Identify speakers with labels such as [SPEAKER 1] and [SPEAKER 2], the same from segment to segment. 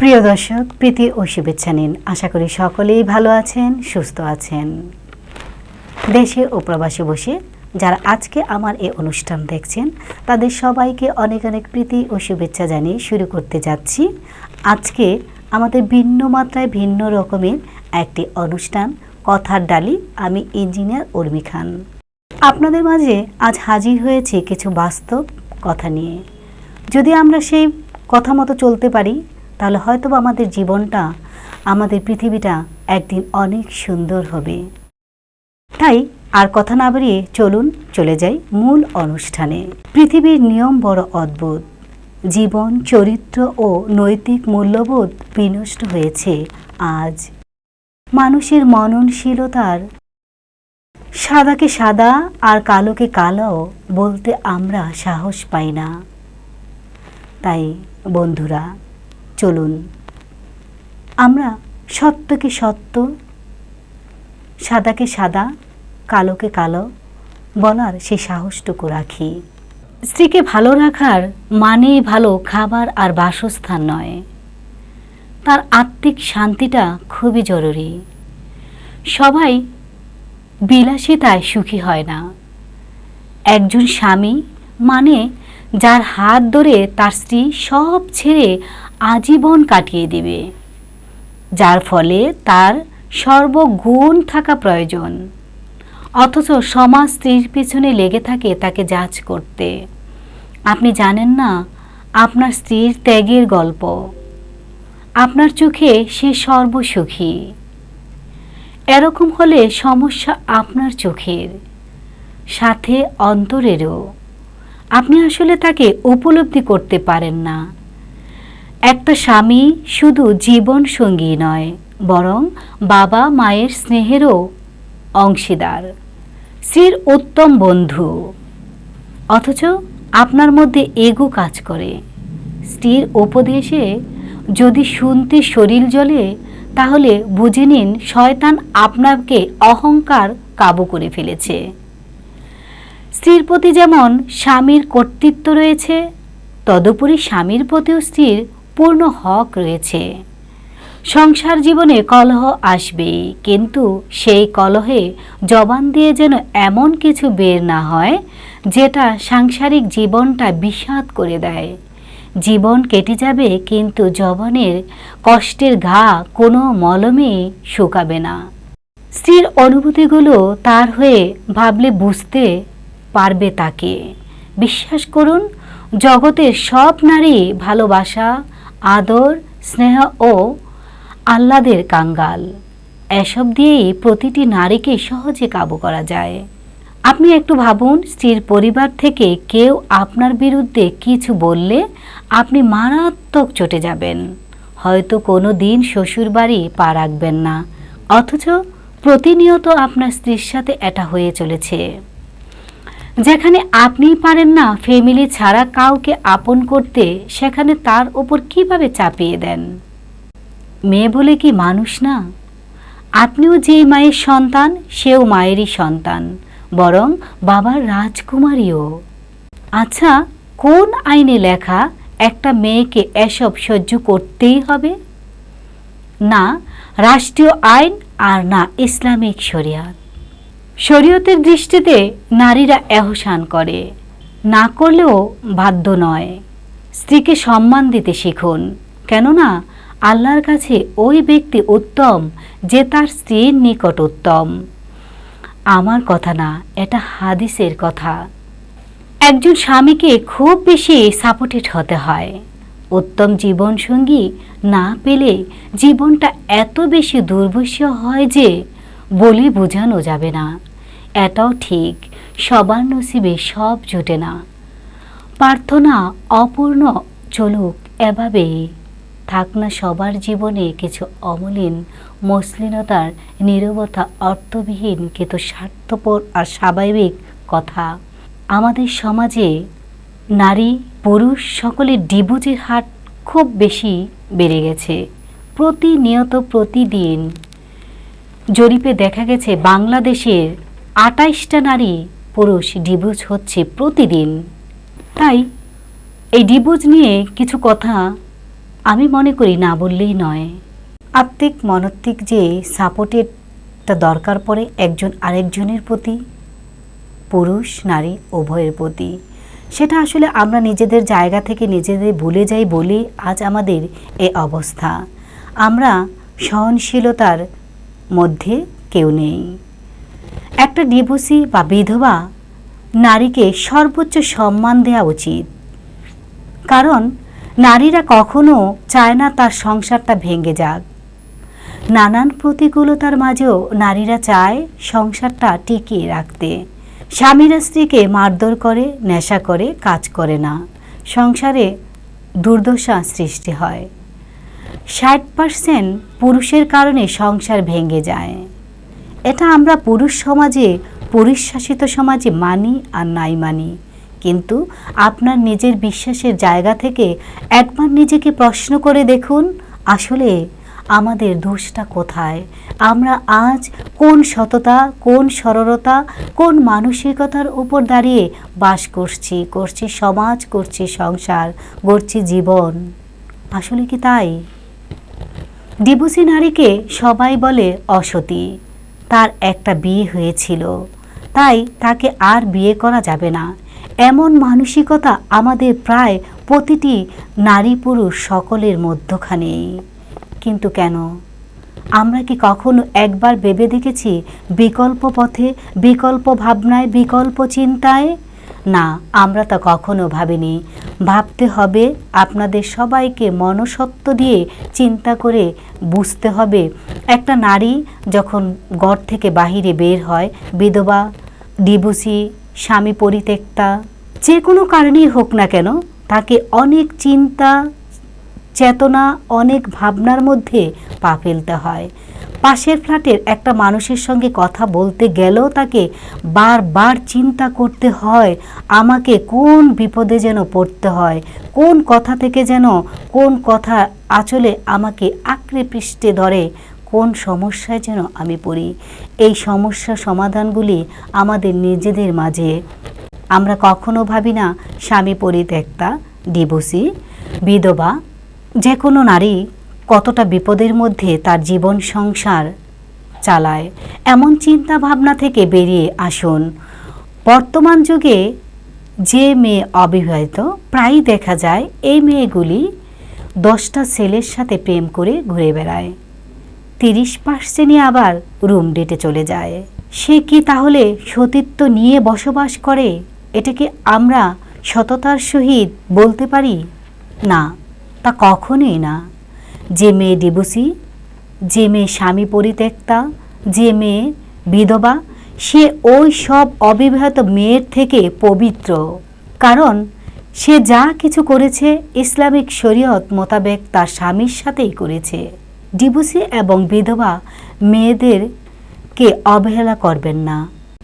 [SPEAKER 1] প্রিয় দর্শক, প্রীতি ও শুভেচ্ছা নিন। আশা করি সকলেই ভালো আছেন, সুস্থ আছেন। দেশে ও প্রবাসে বসে যারা আজকে আমার এই অনুষ্ঠান দেখছেন তাদের সবাইকে অনেক অনেক প্রীতি ও শুভেচ্ছা জানিয়ে শুরু করতে যাচ্ছি আজকে আমাদের ভিন্ন মাত্রায় ভিন্ন রকমের একটি অনুষ্ঠান কথার ডালি। আমি ইঞ্জিনিয়ার উর্মি খান আপনাদের মাঝে আজ হাজির হয়েছি কিছু বাস্তব কথা নিয়ে। যদি আমরা সেই কথা মতো চলতে পারি তাহলে হয়তো আমাদের জীবনটা, আমাদের পৃথিবীটা একদিন অনেক সুন্দর হবে। তাই আর কথা না বাড়িয়ে চলুন চলে যাই মূল অনুষ্ঠানে। পৃথিবীর নিয়ম বড় অদ্ভুত। জীবন, চরিত্র ও নৈতিক মূল্যবোধ বিনষ্ট হয়েছে আজ। মানুষের মননশীলতার সাদাকে সাদা আর কালোকে কালো বলতে আমরা সাহস পাই না। তাই বন্ধুরা, চলুন আমরা সত্যকে সত্য, সাদাকে সাদা, কালোকে কালো বলার সেই সাহসটুকু রাখি। স্ত্রীকে ভালো রাখার মানেই ভালো খাবার আর বাসস্থান নয়, তার আত্মিক শান্তিটা খুবই জরুরি। সবাই বিলাসিতায় সুখী হয় না। একজন স্বামী মানে যার হাত ধরে তার স্ত্রী সব ছেড়ে আজীবন কাটিয়ে দেবে, যার ফলে তার সর্বগুণ থাকা প্রয়োজন। অথচ সমাজ স্ত্রীর পিছনে লেগে থাকে তাকে জাজ করতে। আপনি জানেন না আপনার স্ত্রীর ত্যাগের গল্প। আপনার চোখে সে সর্বসুখী। এরকম হলে সমস্যা আপনার চোখের সাথে অন্তরেরও। আপনি আসলে তাকে উপলব্ধি করতে পারেন না। একটা স্বামী শুধু জীবন সঙ্গী নয়, বরং বাবা মায়ের স্নেহেরও অংশীদার, স্ত্রীর উত্তম বন্ধু। অথচ আপনার মধ্যে এগো কাজ করে। স্ত্রীর উপদেশে যদি শুনতে শরীর জ্বলে তাহলে বুঝে নিন শয়তান আপনাকে অহংকার কাবু করে ফেলেছে। স্ত্রীর প্রতি যেমন স্বামীর কর্তৃত্ব রয়েছে, তদুপরি স্বামীর প্রতিও স্ত্রীর পূর্ণ হক রয়েছে। সংসার জীবনে কলহ আসবেই, কিন্তু সেই কলহে জবান দিয়ে যেন এমন কিছু বের না হয় যেটা সাংসারিক জীবনটা বিষাদ করে দেয়। জীবন কেটে যাবে, কিন্তু জবানের কষ্টের ঘা কোনো মলমে শুকাবে না। স্ত্রীর অনুভূতিগুলো তার হয়ে ভাবলে বুঝতে পারবে তাকে। বিশ্বাস করুন, জগতের সব নারী ভালোবাসা, আদর, স্নেহ ও আহ্লাদের কাঙ্গাল। এসব দিয়েই প্রতিটি নারীকে সহজে কাবু করা যায়। আপনি একটু ভাবুন, স্ত্রীর পরিবার থেকে কেউ আপনার বিরুদ্ধে কিছু বললে আপনি মারাত্মক চটে যাবেন। হয়তো কোনো দিন শ্বশুরবাড়ি পা রাখবেন না, অথচ প্রতিনিয়ত আপনার স্ত্রীর সাথে এটা হয়ে চলেছে। যেখানে আপনি পারেন না ফ্যামিলি ছাড়া কাউকে আপন করতে, সেখানে তার উপর কিভাবে চাপিয়ে দেন। মেয়ে বলে কি মানুষ না? আপনিও যেই মায়ের সন্তান, সেও মায়েরই সন্তান, বরং বাবার রাজকুমারীও। আচ্ছা, কোন আইনে লেখা একটা মেয়েকে এসব সহ্য করতেই হবে? না রাষ্ট্রীয় আইন, আর না ইসলামিক শরিয়ত। শরীয়তের দৃষ্টিতে নারীরা এহসান করে, না করলেও বাধ্য নয়। স্ত্রীকে সম্মান দিতে শিখুন, কেননা আল্লাহর কাছে ওই ব্যক্তি উত্তম যে তার স্ত্রীর নিকট উত্তম। আমার কথা না, এটা হাদিসের কথা। একজন স্বামীকে খুব বেশি সাপোর্টেড হতে হয়। উত্তম জীবনসঙ্গী না পেলে জীবনটা এত বেশি দুর্বিষহ হয় যে বলে বোঝানো যাবে না। এটাও ঠিক, সবার নসিবে সব জোটে না। প্রার্থনা অপূর্ণ চলুক এভাবেই। থাক না সবার জীবনে কিছু অমলিন মসলিনতার নীরবতা, অর্থবিহীন কিন্তু স্বার্থপর আর স্বাভাবিক কথা। আমাদের সমাজে নারী পুরুষ সকলের ডিভোর্সের হার খুব বেশি বেড়ে গেছে। প্রতিনিয়ত প্রতিদিন জরিপে দেখা গেছে বাংলাদেশের 28টা নারী পুরুষ ডিভোর্স হচ্ছে প্রতিদিন। তাই এই ডিভোর্স নিয়ে কিছু কথা আমি মনে করি না বললেই নয়। আত্মিক মনস্তিক যে সাপোর্টেরটা দরকার পড়ে একজন আরেকজনের প্রতি, পুরুষ নারী উভয়ের প্রতি, সেটা আসলে আমরা নিজেদের জায়গা থেকে নিজেদের ভুলে যাই বলে আজ আমাদের এই অবস্থা। আমরা সহনশীলতার মধ্যে কেউ নেই। একটা ডিভোর্সি বা বিধবা নারীকে সর্বোচ্চ সম্মান দেওয়া উচিত, কারণ নারীরা কখনো চায় না তার সংসারটা ভেঙে যাক। নানান প্রতিকূলতার মাঝেও নারীরা চায় সংসারটা টিকিয়ে রাখতে। স্বামীরা স্ত্রীকে মারধর করে, নেশা করে, কাজ করে না, সংসারে দুর্দশা সৃষ্টি হয়। 60% পুরুষের কারণে সংসার ভেঙে যায়। এটা আমরা পুরুষ সমাজে, পুরুষ শাসিত সমাজে মানি আর নাই মানি, কিন্তু আপনার নিজের বিশ্বাসের জায়গা থেকে একবার নিজেকে প্রশ্ন করে দেখুন, আসলে আমাদের দোষটা কোথায়? আমরা আজ কোন সততা, কোন সরলতা, কোন মানসিকতার উপর দাঁড়িয়ে বাস করছি সমাজ, করছি সংসার, গড়ছি জীবন? আসলে কি তাই? ডিভোর্সি নারীকে সবাই বলে অসতী। তার একটা বিয়ে হয়েছিল, তাই তাকে আর বিয়ে করা যাবে না, এমন মানসিকতা আমাদের প্রায় প্রতিটি নারী পুরুষ সকলের মধ্যখানে। কিন্তু কেন? আমরা কি কখনো একবার ভেবে দেখেছি বিকল্প পথে, বিকল্প ভাবনায়, বিকল্প চিন্তায়? না, আমরা তা কখনো ভাবিনি। ভাবতে হবে, আপনাদের সবাইকে মনসত্ব দিয়ে চিন্তা করে বুঝতে হবে, একটা নারী যখন ঘর থেকে বাহিরে বের হয়, বিধবা, ডিভোর্সি, স্বামী পরিত্যক্তা, যে কোনো কারণেই হোক না কেন, তাকে অনেক চিন্তা, চেতনা, অনেক ভাবনার মধ্যে পা ফেলতে হয়। পাশের ফ্ল্যাটের একটা মানুষের সঙ্গে কথা বলতে গেলেও তাকে বারবার চিন্তা করতে হয়, আমাকে কোন বিপদে যেন পড়তে হয়, কোন কথা থেকে যেন, কোন কথা আঁচলে আমাকে আঁকড়ে পৃষ্ঠে ধরে, কোন সমস্যায় যেন আমি পড়ি। এই সমস্যা সমাধানগুলি আমাদের নিজেদের মাঝে। আমরা কখনো ভাবি না স্বামী পরিত্যক্তা, ডিভোর্সি, বিধবা যে কোনো নারী কতটা বিপদের মধ্যে তার জীবন সংসার চালায়। এমন চিন্তা ভাবনা থেকে বেরিয়ে আসুন। বর্তমান যুগে যে মেয়ে অবিবাহিত, প্রায়ই দেখা যায় এই মেয়েগুলি 10টা ছেলের সাথে প্রেম করে ঘুরে বেড়ায়। 30% আবার রুম ডেটে চলে যায়। সে কি তাহলে সতীত্ব নিয়ে বসবাস করে? এটাকে আমরা সততার সহিত বলতে পারি? না, তা কখনোই না। যে মেয়ে ডিভোর্সি, যে মেয়ে স্বামী পরিত্যক্তা, যে মেয়ে বিধবা, সে ওই সব অবিবাহিত মেয়ের থেকে পবিত্র, কারণ সে যা কিছু করেছে ইসলামিক শরীয়ত মোতাবেক তার স্বামীর সাথেই করেছে। ডিভোর্সি এবং বিধবা মেয়েদেরকে অবহেলা করবেন না।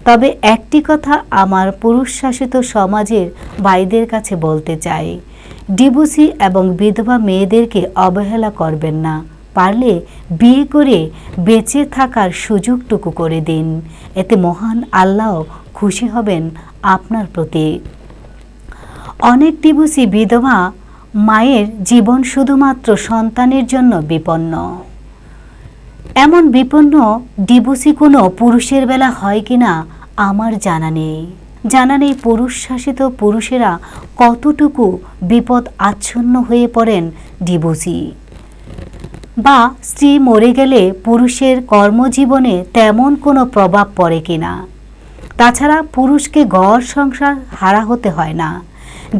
[SPEAKER 1] তবে একটি কথা আমার পুরুষ শাসিত সমাজের ভাইদের কাছে বলতে চাই, ডিভোর্সি এবং বিধবা মেয়েদেরকে অবহেলা করবেন না। পারলে বিয়ে করে বেঁচে থাকার সুযোগটুকু করে দিন, এতে মহান আল্লাহ খুশি হবেন আপনার প্রতি। অনেক ডিভোর্সি বিধবা মায়ের জীবন শুধুমাত্র সন্তানের জন্য বিপন্ন। এমন বিপন্ন ডিভোর্সি কোনো পুরুষের বেলা হয় কিনা আমার জানা নেই। পুরুষ শাসিত পুরুষেরা কতটুকু বিপদ আচ্ছন্ন হয়ে পড়েন ডিভোর্সি। বা স্ত্রী মরে গেলে পুরুষের কর্মজীবনে তেমন কোনো প্রভাব পড়ে কিনা। তাছাড়া পুরুষকে ঘর সংসার হারা হতে হয় না,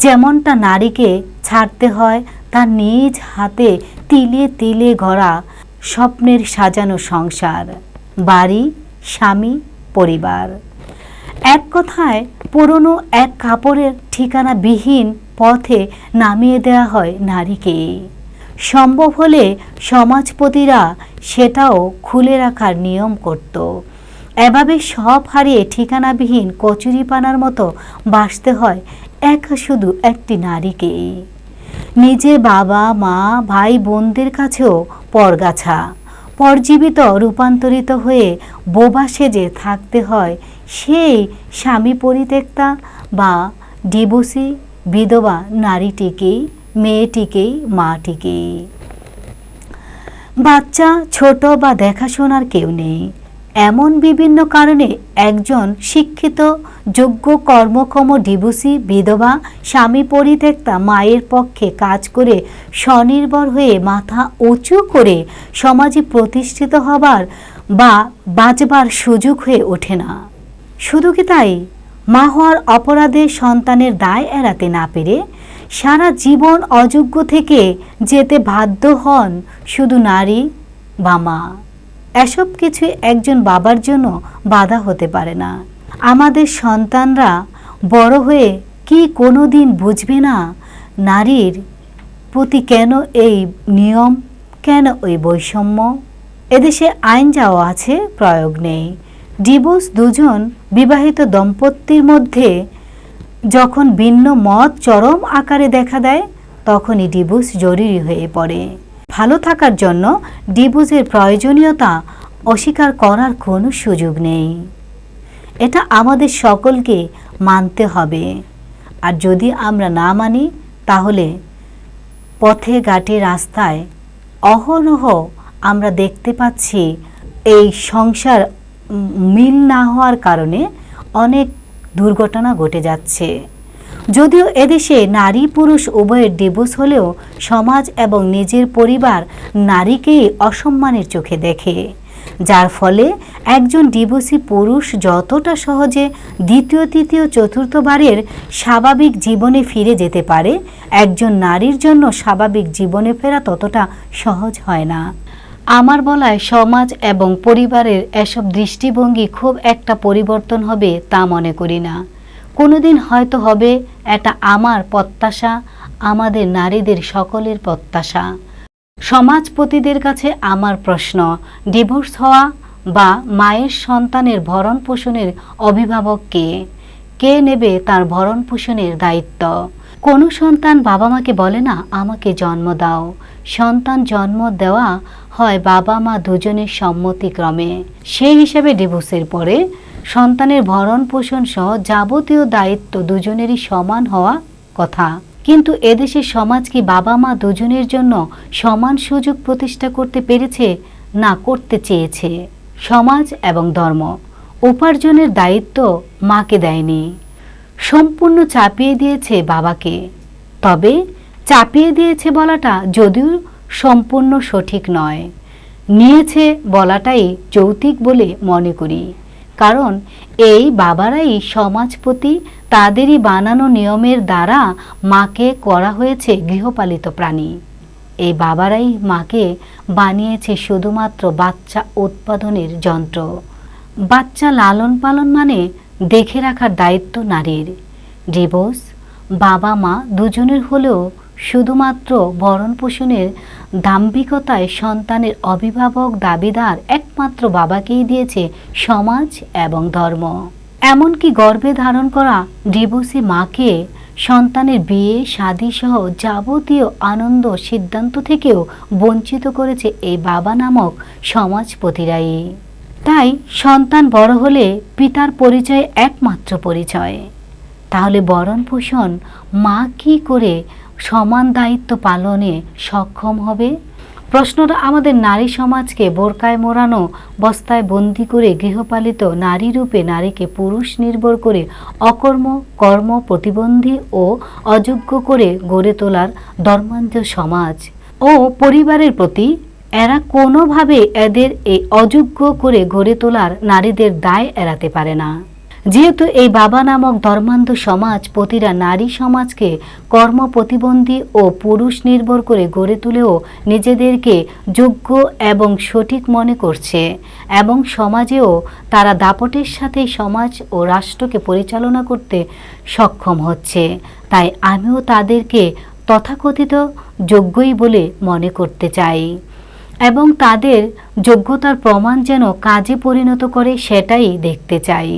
[SPEAKER 1] যেমনটা নারীকে ছাড়তে হয় তার নিজ হাতে তিলে তিলে গড়া স্বপ্নের সাজানো সংসার, বাড়ি, স্বামী, পরিবার। এক কথায় পুরনো এক কাপড়ের ঠিকানাবিহীন পথে নামিয়ে দেওয়া হয় নারীকে। সম্ভব হলে সমাজপতিরা সেটাও খুলে রাখার নিয়ম করত। এভাবে সব হারিয়ে ঠিকানাবিহীন কচুরিপানার মতো বাঁচতে হয় একা শুধু একটি নারীকে। নিজের বাবা মা ভাই বোনদের কাছেও পরগাছা, পরজীবিত রূপান্তরিত হয়ে বোবা সেজে থাকতে হয় সেই স্বামী পরিত্যক্তা বা ডিভোর্সি বিধবা নারীটিকেই মেয়েটিকেই মাটিকেই। বাচ্চা, ছোট বা দেখাশোনার কেউ নেই, এমন বিভিন্ন কারণে একজন শিক্ষিত, যোগ্য, কর্মক্ষম, ডিভোর্সি, বিধবা, স্বামী পরিত্যক্তা মায়ের পক্ষে কাজ করে স্বনির্ভর হয়ে মাথা উঁচু করে সমাজে প্রতিষ্ঠিত হবার বা বাঁচবার সুযোগ হয়ে ওঠে না। শুধু কি তাই, মা হওয়ার অপরাধে সন্তানের দায় এড়াতে না পেরে সারা জীবন অযোগ্য থেকে যেতে বাধ্য হন শুধু নারী বা মা। এসব কিছু একজন বাবার জন্য বাধা হতে পারে না। আমাদের সন্তানরা বড় হয়ে কি কোনো দিন বুঝবে না নারীর প্রতি কেন এই নিয়ম, কেন ওই বৈষম্য? এদেশে আইন যাও আছে, প্রয়োগ নেই। ডিভোর্স দুজন বিবাহিত দম্পতির মধ্যে যখন ভিন্ন মত চরম আকারে দেখা দেয়, তখনই ডিভোর্স জরুরি হয়ে পড়ে। ভালো থাকার জন্য ডিভোর্সের প্রয়োজনীয়তা অস্বীকার করার কোনো সুযোগ নেই। এটা আমাদের সকলকে মানতে হবে। আর যদি আমরা না মানি, তাহলে পথে ঘাটে রাস্তায় অহরহ আমরা দেখতে পাচ্ছি এই সংসার মিল না হওয়ার কারণে অনেক দুর্ঘটনা ঘটে যাচ্ছে। যদিও এদেশে নারী পুরুষ উভয়ের ডিভোর্স হলেও সমাজ এবং নিজের পরিবার নারীকেই অসম্মানের চোখে দেখে, যার ফলে একজন ডিভোর্সি পুরুষ যতটা সহজে দ্বিতীয়, তৃতীয়, চতুর্থবারের স্বাভাবিক জীবনে ফিরে যেতে পারে, একজন নারীর জন্য স্বাভাবিক জীবনে ফেরা ততটা সহজ হয় না। আমার বলায় সমাজ এবং পরিবারের এসব দৃষ্টিভঙ্গি খুব একটা পরিবর্তন হবে তা মনে করি না। কোনোদিন হয়তো হবে, এটা আমার প্রত্যাশা, আমাদের নারীদের সকলের প্রত্যাশা। সমাজপতিদের কাছে আমার প্রশ্ন, ডিভোর্স হওয়া বা মায়ের সন্তানের ভরণ পোষণের অভিভাবক কে? কে নেবে তার ভরণ পোষণের দায়িত্ব? কোনো সন্তান বাবা মাকে বলে না আমাকে জন্ম দাও। সন্তান জন্ম দেওয়া হয় বাবা মা দুজনের সম্মতিক্রমে। সেই হিসাবে ডিভোর্সের পরে সন্তানের ভরণ পোষণ সহ যাবতীয় দায়িত্ব দুজনেরই সমান হওয়া কথা। কিন্তু এদেশের সমাজ কি বাবা মা দুজনের জন্য সমান সুযোগ প্রতিষ্ঠা করতে পেরেছে? না, করতে চেয়েছে। সমাজ এবং ধর্ম উপার্জনের দায়িত্ব মাকে দেয়নি, সম্পূর্ণ চাপিয়ে দিয়েছে বাবাকে। তবে চাপিয়ে দিয়েছে বলাটা যদিও সম্পূর্ণ সঠিক নয়, নিয়েছে বলাটাই যৌক্তিক বলে মনে করি। কারণ এই বাবারাই সমাজপতি, তাদেরই বানানো নিয়মের দ্বারা মাকে করা হয়েছে গৃহপালিত প্রাণী। এই বাবারাই মাকে বানিয়েছে শুধুমাত্র বাচ্চা উৎপাদনের যন্ত্র। বাচ্চা লালন পালন মানে দেখে রাখার দায়িত্ব নারীর। ডিভোর্স বাবা মা দুজনের হলেও শুধুমাত্র ভরণ পোষণের দাম্ভিকতায় সন্তানের অভিভাবক দাবিদার একমাত্র বাবাকেই দিয়েছে সমাজ এবং ধর্ম। এমনকি গর্ভে ধারণ করা ডিভোর্সি মাকে সন্তানের বিয়ে শাদী সহ যাবতীয় আনন্দ সিদ্ধান্ত থেকেও বঞ্চিত করেছে এই বাবা নামক সমাজপতিরাই। তাই সন্তান বড় হলে পিতার পরিচয় একমাত্র পরিচয়। তাহলে ভরণ পোষণ মা কি করে সমান দায়িত্ব পালনে সক্ষম হবে? প্রশ্নটা আমাদের নারী সমাজকে বোরকায় মোড়ানো, বস্তায় বন্দি করে গৃহপালিত নারী রূপে নারীকে পুরুষ নির্ভর করে অকর্ম, কর্ম প্রতিবন্ধী ও অযোগ্য করে গড়ে তোলার ধর্মান্ধ সমাজ ও পরিবারের প্রতি এরা কোনোভাবে এদের এই অযোগ্য করে গড়ে তোলার নারীদের দায় এড়াতে পারে না। যেহেতু এই বাবা নামক ধর্মান্ধ সমাজ প্রতিটা নারী সমাজকে কর্ম প্রতিবন্ধী ও পুরুষ নির্ভর করে গড়ে তুলেও নিজেদেরকে যোগ্য এবং সঠিক মনে করছে এবং সমাজেও তারা দাপটের সাথে সমাজ ও রাষ্ট্রকে পরিচালনা করতে সক্ষম হচ্ছে, তাই আমিও তাদেরকে তথাকথিত যোগ্যই বলে মনে করতে চাই এবং তাদের যোগ্যতার প্রমাণ যেন কাজে পরিণত করে সেটাই দেখতে চাই।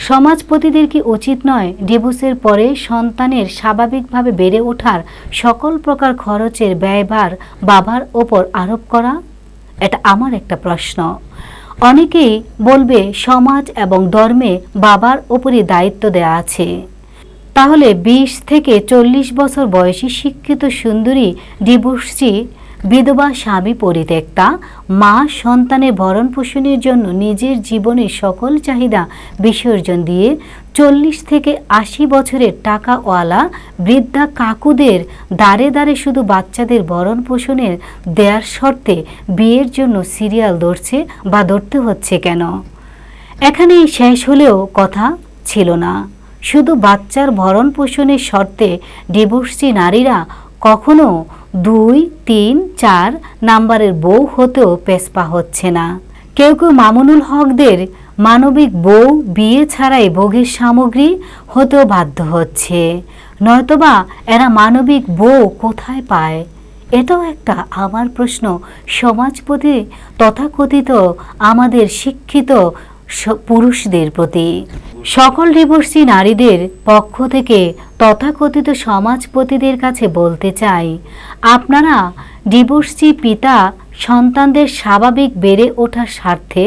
[SPEAKER 1] সমাজপতিদের কি উচিত নয় ডিভোর্সের পরে সন্তানের স্বাভাবিকভাবে বেড়ে ওঠার সকল প্রকার খরচের ব্যয়ভার বাবার ওপর আরোপ করা? এটা আমার একটা প্রশ্ন। অনেকেই বলবে সমাজ এবং ধর্মে বাবার ওপরই দায়িত্ব দেওয়া আছে। তাহলে 20 থেকে 40 বছর বয়সী শিক্ষিত সুন্দরী ডিভোর্সি বিধবা স্বামী পরিত্যক্তা মা সন্তানের ভরণ পোষণের জন্য নিজের জীবনের সকল চাহিদা বিসর্জন দিয়ে 40 থেকে 80 বছরের টাকাওয়ালা বৃদ্ধা কাকুদের দাঁড়ে দাঁড়ে শুধু বাচ্চাদের ভরণ পোষণের দেয়ার শর্তে বিয়ের জন্য সিরিয়াল ধরছে বা ধরতে হচ্ছে কেন? এখানেই শেষ হলেও কথা ছিল না। শুধু বাচ্চার ভরণ পোষণের শর্তে ডিভোর্সি নারীরা কখনো 2, 3, 4 নাম্বারের বউ হতেও পেছপা হচ্ছে না। কেউ কেউ মামুনুল হকদের মানবিক বউ বিয়ে ছাড়াই ভোগের সামগ্রী হতেও বাধ্য হচ্ছে। নয়তোবা এরা মানবিক বউ কোথায় পায়? এটাও একটা আমার প্রশ্ন সমাজপতি তথাকথিত আমাদের শিক্ষিত পুরুষদের প্রতি। সকল ডিভোর্সি নারীদের পক্ষ থেকে তথাকথিত সমাজপতিদের কাছে বলতে চাই, আপনারা ডিভোর্সি পিতা সন্তানদের স্বাভাবিক বেড়ে ওঠার স্বার্থে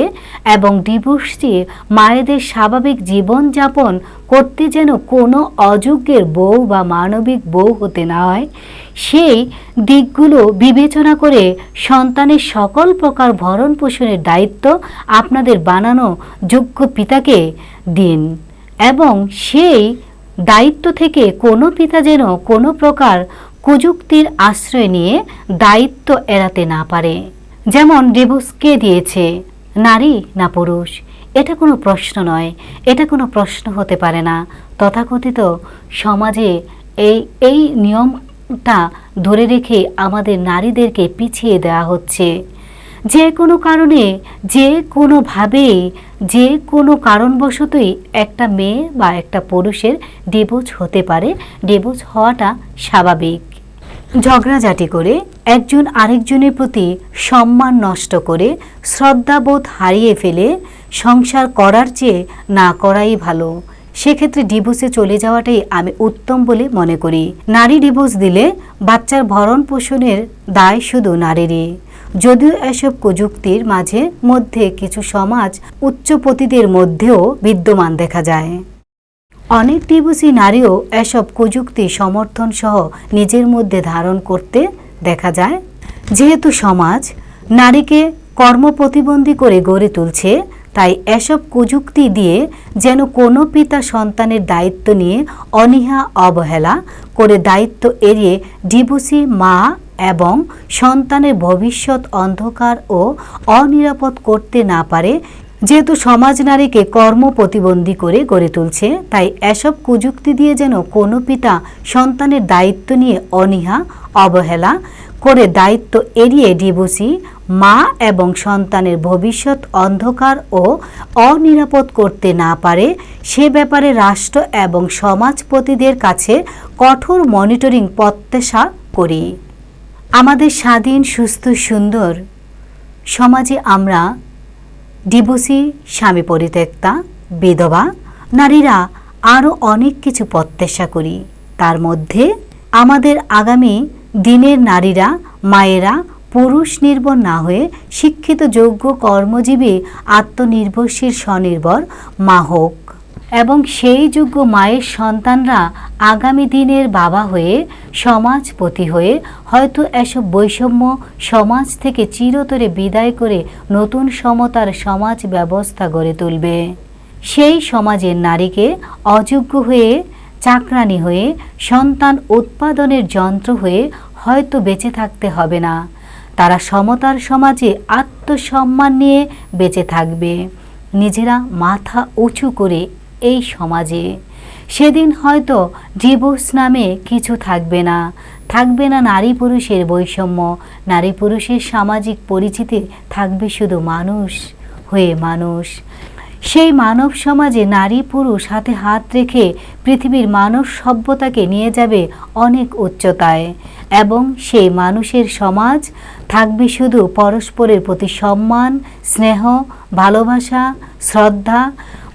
[SPEAKER 1] এবং ডিভোর্সি মায়েদের স্বাভাবিক জীবনযাপন করতে যেন কোনো অযোগ্যের বউ বা মানবিক বউ হতে না হয়, সেই দিকগুলো বিবেচনা করে সন্তানের সকল প্রকার ভরণ পোষণের দায়িত্ব আপনাদের বানানো যোগ্য পিতাকে দিন এবং সেই দায়িত্ব থেকে কোনো পিতা যেন কোনো প্রকার কুযুক্তির আশ্রয় নিয়ে দায়িত্ব এড়াতে না পারে। যেমন ডিভোর্স কে দিয়েছে, নারী না পুরুষ? এটা কোনো প্রশ্ন নয়, এটা কোনো প্রশ্ন হতে পারে না। তথাকথিত সমাজে এই নিয়মটা ধরে রেখে আমাদের নারীদেরকে পিছিয়ে দেওয়া হচ্ছে। যে কোনো কারণে যে কোনোভাবেই যে কোনো কারণবশতই একটা মেয়ে বা একটা পুরুষের ডিভোর্স হতে পারে। ডিভোর্স হওয়াটা স্বাভাবিক। ঝগড়াঝাটি করে একজন আরেকজনের প্রতি সম্মান নষ্ট করে শ্রদ্ধাবোধ হারিয়ে ফেলে সংসার করার চেয়ে না করাই ভালো। সেক্ষেত্রে ডিভোর্সে চলে যাওয়াটাই আমি উত্তম বলে মনে করি। নারী ডিভোর্স দিলে বাচ্চার ভরণ পোষণের দায় শুধু নারীরই। যদিও এসব কুযুক্তির মাঝে মধ্যে কিছু সমাজ উচ্চপতিদের মধ্যেও বিদ্যমান দেখা যায়। অনেক ডিভোর্সি নারীও এসব কুযুক্তি সমর্থন সহ নিজের মধ্যে ধারণ করতে দেখা যায়। যেহেতু সমাজ নারীকে কর্মপ্রতিবন্ধী করে গড়ে তুলছে, তাই এসব কুযুক্তি দিয়ে যেন কোনো পিতা সন্তানের দায়িত্ব নিয়ে অনীহা অবহেলা করে দায়িত্ব এড়িয়ে ডিভোর্সি মা এবং সন্তানের ভবিষ্যৎ অন্ধকার ও অনিরাপদ করতে না পারে। যেহেতু সমাজ নারীকে কর্ম প্রতিবন্ধী করে গড়ে তুলছে, তাই এসব কুযুক্তি দিয়ে যেন কোনো পিতা সন্তানের দায়িত্ব নিয়ে অনীহা অবহেলা করে দায়িত্ব এড়িয়ে ডিভোর্সি মা এবং সন্তানের ভবিষ্যৎ অন্ধকার ও অনিরাপদ করতে না পারে, সে ব্যাপারে রাষ্ট্র এবং সমাজপতিদের কাছে কঠোর মনিটরিং প্রত্যাশা করি। আমাদের স্বাধীন সুস্থ সুন্দর সমাজে আমরা ডিভোর্সি স্বামী পরিত্যক্তা বিধবা নারীরা আরও অনেক কিছু প্রত্যাশা করি। তার মধ্যে আমাদের আগামী দিনের নারীরা মায়েরা পুরুষ নির্ভর না হয়ে শিক্ষিত যোগ্য কর্মজীবী আত্মনির্ভরশীল স্বনির্ভর মা হোক এবং সেই যোগ্য মায়ের সন্তানরা আগামী দিনের বাবা হয়ে সমাজপতি হয়ে হয়তো এসব বৈষম্য সমাজ থেকে চিরতরে বিদায় করে নতুন সমতার সমাজ ব্যবস্থা গড়ে তুলবে। সেই সমাজের নারীকে অযোগ্য হয়ে চাকরানি হয়ে সন্তান উৎপাদনের যন্ত্র হয়ে হয়তো বেঁচে থাকতে হবে না। তারা সমতার সমাজে আত্মসম্মান নিয়ে বেঁচে থাকবে, নিজেরা মাথা উঁচু করে এই সমাজে। সেদিন হয়তো ডিভোর্স নামে কিছু থাকবে না, থাকবে না নারী পুরুষের বৈষম্য, নারী পুরুষের সামাজিক পরিচিতি, থাকবে শুধু মানুষ হয়ে মানুষ। সেই মানব সমাজে নারী পুরুষ হাতে হাত রেখে পৃথিবীর মানব সভ্যতাকে নিয়ে যাবে অনেক উচ্চতায় এবং সেই মানুষের সমাজ থাকবে শুধু পরস্পরের প্রতি সম্মান, স্নেহ, ভালোবাসা, শ্রদ্ধা,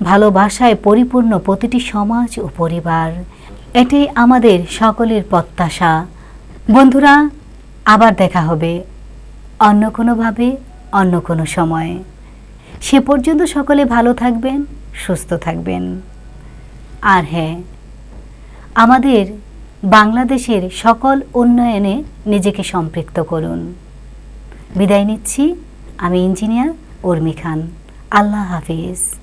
[SPEAKER 1] ভালোবাসায় পরিপূর্ণ প্রতিটি সমাজ ও পরিবার। এটাই আমাদের সকলের প্রত্যাশা। বন্ধুরা, আবার দেখা হবে অন্য কোনোভাবে অন্য কোনো সময়। সে পর্যন্ত সকলে ভালো থাকবেন, সুস্থ থাকবেন। আর হ্যাঁ, আমাদের বাংলাদেশের সকল উন্নয়নে নিজেকে সম্পৃক্ত করুন। বিদায় নিচ্ছি, আমি ইঞ্জিনিয়ার উর্মি খান। আল্লাহ হাফিজ।